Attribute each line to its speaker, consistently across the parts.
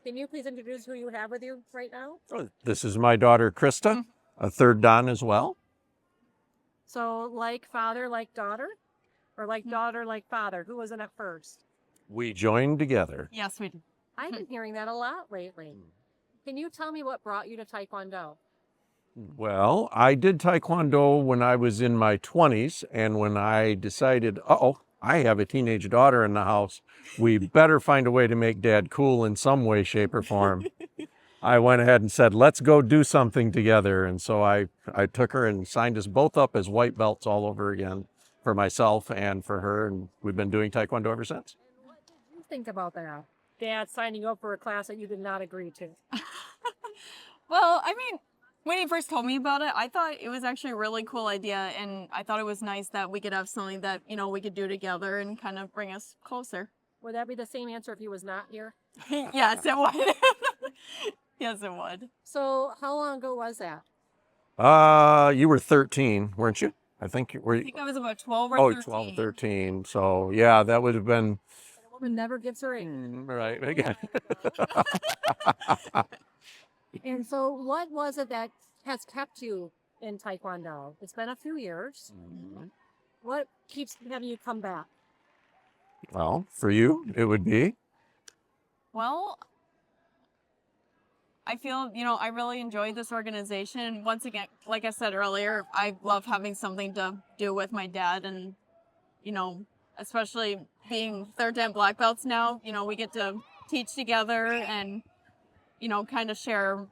Speaker 1: Can you please introduce who you have with you right now?
Speaker 2: This is my daughter, Krista, a third Dan as well.
Speaker 1: So, like father, like daughter? Or like daughter, like father? Who was in it first?
Speaker 2: We joined together.
Speaker 3: Yes, we do.
Speaker 1: I've been hearing that a lot lately. Can you tell me what brought you to Taekwondo?
Speaker 2: Well, I did Taekwondo when I was in my 20s, and when I decided, I have a teenage daughter in the house, we better find a way to make Dad cool in some way, shape, or form. I went ahead and said, let's go do something together. And so I took her and signed us both up as white belts all over again for myself and for her. And we've been doing Taekwondo ever since.
Speaker 1: What did you think about that? Dad signing up for a class that you did not agree to.
Speaker 3: Well, I mean, when he first told me about it, I thought it was actually a really cool idea, and I thought it was nice that we could have something that, we could do together and kind of bring us closer.
Speaker 1: Would that be the same answer if he was not here?
Speaker 3: Yes, it would. Yes, it would.
Speaker 1: So, how long ago was that?
Speaker 2: You were 13, weren't you? I think you were.
Speaker 3: I think I was about 12 or 13.
Speaker 2: 12, 13. So yeah, that would have been.
Speaker 1: A woman never gives her age.
Speaker 2: Right, again.
Speaker 1: And so, what was it that has kept you in Taekwondo? It's been a few years. What keeps having you come back?
Speaker 2: Well, for you, it would be.
Speaker 3: Well, I feel, I really enjoyed this organization. Once again, like I said earlier, I love having something to do with my dad, and, especially being third Dan black belts now, we get to teach together and, kind of share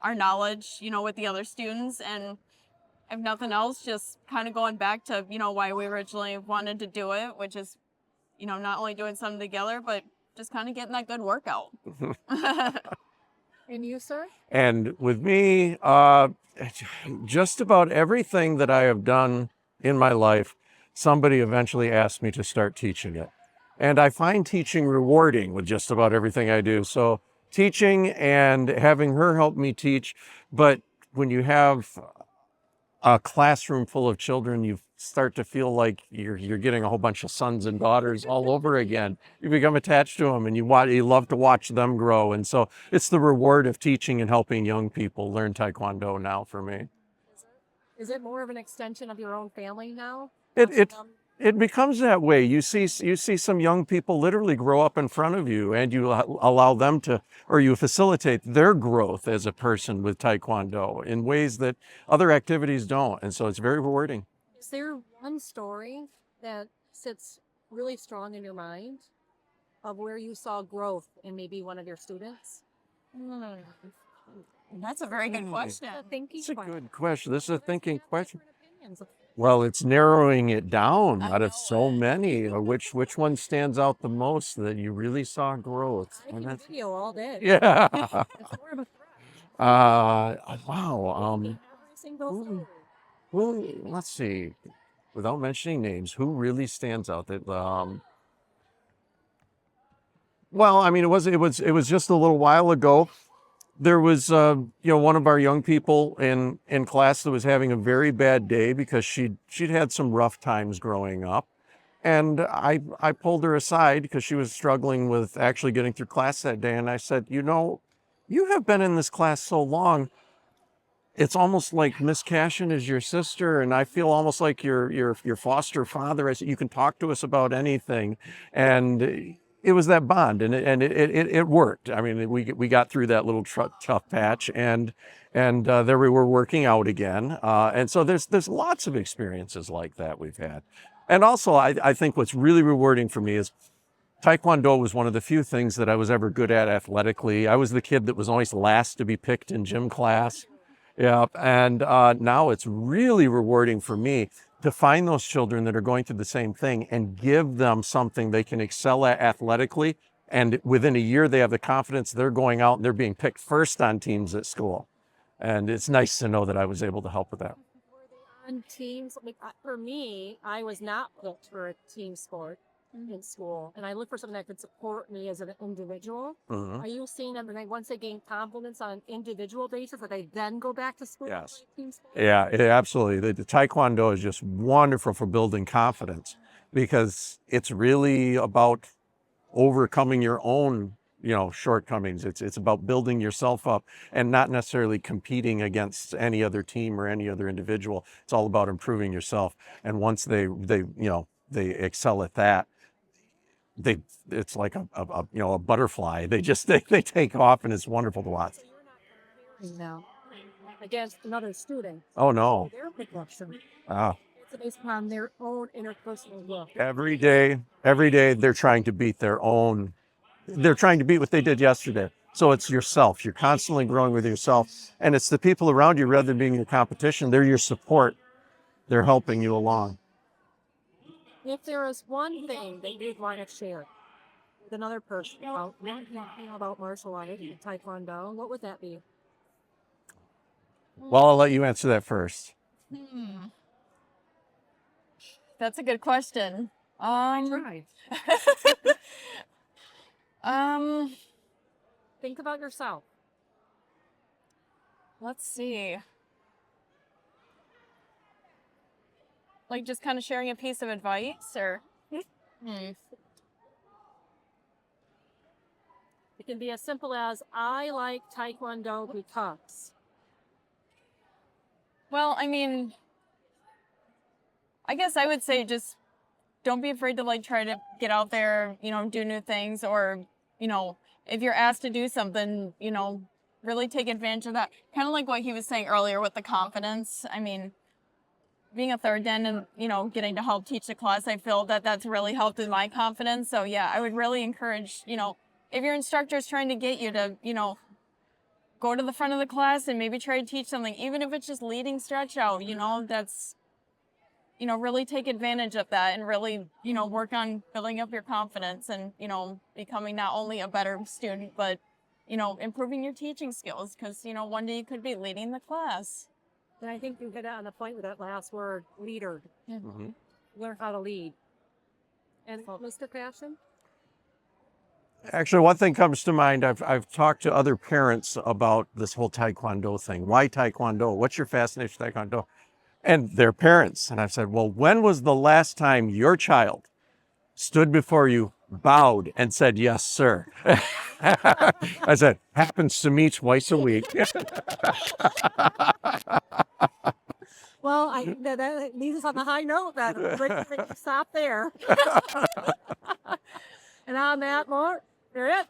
Speaker 3: our knowledge, with the other students. And if nothing else, just kind of going back to, why we originally wanted to do it, which is, not only doing something together, but just kind of getting that good workout.
Speaker 1: And you, sir?
Speaker 2: And with me, just about everything that I have done in my life, somebody eventually asked me to start teaching it. And I find teaching rewarding with just about everything I do. So teaching and having her help me teach. But when you have a classroom full of children, you start to feel like you're getting a whole bunch of sons and daughters all over again. You become attached to them, and you love to watch them grow. And so it's the reward of teaching and helping young people learn Taekwondo now for me.
Speaker 1: Is it more of an extension of your own family now?
Speaker 2: It becomes that way. You see some young people literally grow up in front of you, and you allow them to, or you facilitate their growth as a person with Taekwondo in ways that other activities don't. And so it's very rewarding.
Speaker 1: Is there one story that sits really strong in your mind of where you saw growth in maybe one of your students?
Speaker 3: That's a very good question.
Speaker 2: It's a good question. This is a thinking question. Well, it's narrowing it down out of so many. Which one stands out the most that you really saw growth?
Speaker 1: I can video all day.
Speaker 2: Yeah.
Speaker 1: It's more of a
Speaker 2: Wow.
Speaker 1: single
Speaker 2: Let's see. Without mentioning names, who really stands out? That well, I mean, it was just a little while ago. There was one of our young people in class that was having a very bad day because she'd had some rough times growing up. And I pulled her aside because she was struggling with actually getting through class that day. And I said, you have been in this class so long. It's almost like Miss Cashin is your sister, and I feel almost like your foster father. I said, you can talk to us about anything. And it was that bond, and it worked. I mean, we got through that little tough patch, and there we were working out again. And so there's lots of experiences like that we've had. And also, I think what's really rewarding for me is Taekwondo was one of the few things that I was ever good at athletically. I was the kid that was always last to be picked in gym class. Yeah, and now it's really rewarding for me to find those children that are going through the same thing and give them something they can excel at athletically. And within a year, they have the confidence they're going out and they're being picked first on teams at school. And it's nice to know that I was able to help with that.
Speaker 1: Were they on teams? Like, for me, I was not picked for a team sport in school, and I look for something that could support me as an individual. Are you seeing them once they gain confidence on an individual basis, that they then go back to school?
Speaker 2: Yes.
Speaker 1: Team sport?
Speaker 2: Yeah, absolutely. The Taekwondo is just wonderful for building confidence because it's really about overcoming your own shortcomings. It's about building yourself up and not necessarily competing against any other team or any other individual. It's all about improving yourself. And once they excel at that, it's like a butterfly. They take off, and it's wonderful to watch.
Speaker 1: So you're not comparing now against another student.
Speaker 2: Oh no.
Speaker 1: Their progression.
Speaker 2: Ah.
Speaker 1: It's based upon their own interpersonal growth.
Speaker 2: Every day they're trying to beat they're trying to beat what they did yesterday. So it's yourself. You're constantly growing with yourself. And it's the people around you, rather than being your competition, they're your support. They're helping you along.
Speaker 1: If there is one thing that you'd want to share with another person about martial arts and Taekwondo, what would that be?
Speaker 2: Well, I'll let you answer that first.
Speaker 3: That's a good question.
Speaker 1: Try.
Speaker 3: Um,
Speaker 1: Think about yourself.
Speaker 3: let's see. Like just kind of sharing a piece of advice or
Speaker 1: It can be as simple as, I like Taekwondo because.
Speaker 3: Well, I mean, I guess I would say just don't be afraid to like try to get out there, do new things, or, if you're asked to do something, really take advantage of that. Kind of like what he was saying earlier with the confidence. I mean, being a third den and, getting to help teach the class, I feel that that's really helped with my confidence. So yeah, I would really encourage, if your instructor is trying to get you to, go to the front of the class and maybe try to teach something, even if it's just leading stretch out, that's, really take advantage of that and really, work on building up your confidence and, becoming not only a better student, but, improving your teaching skills, because, one day you could be leading the class.
Speaker 1: And I think you hit on the point with that last word, leader.
Speaker 2: Mm-hmm.
Speaker 1: Learn how to lead. And Mr. Passion?
Speaker 2: Actually, one thing comes to mind. I've talked to other parents about this whole Taekwondo thing. Why Taekwondo? What's your fascination with Taekwondo? And their parents. And I've said, well, when was the last time your child stood before you, bowed, and said, yes, sir? I said, happens to me twice a week.
Speaker 1: Well, that leaves us on a high note. That great thing to stop there. And on that, Mark, you're it.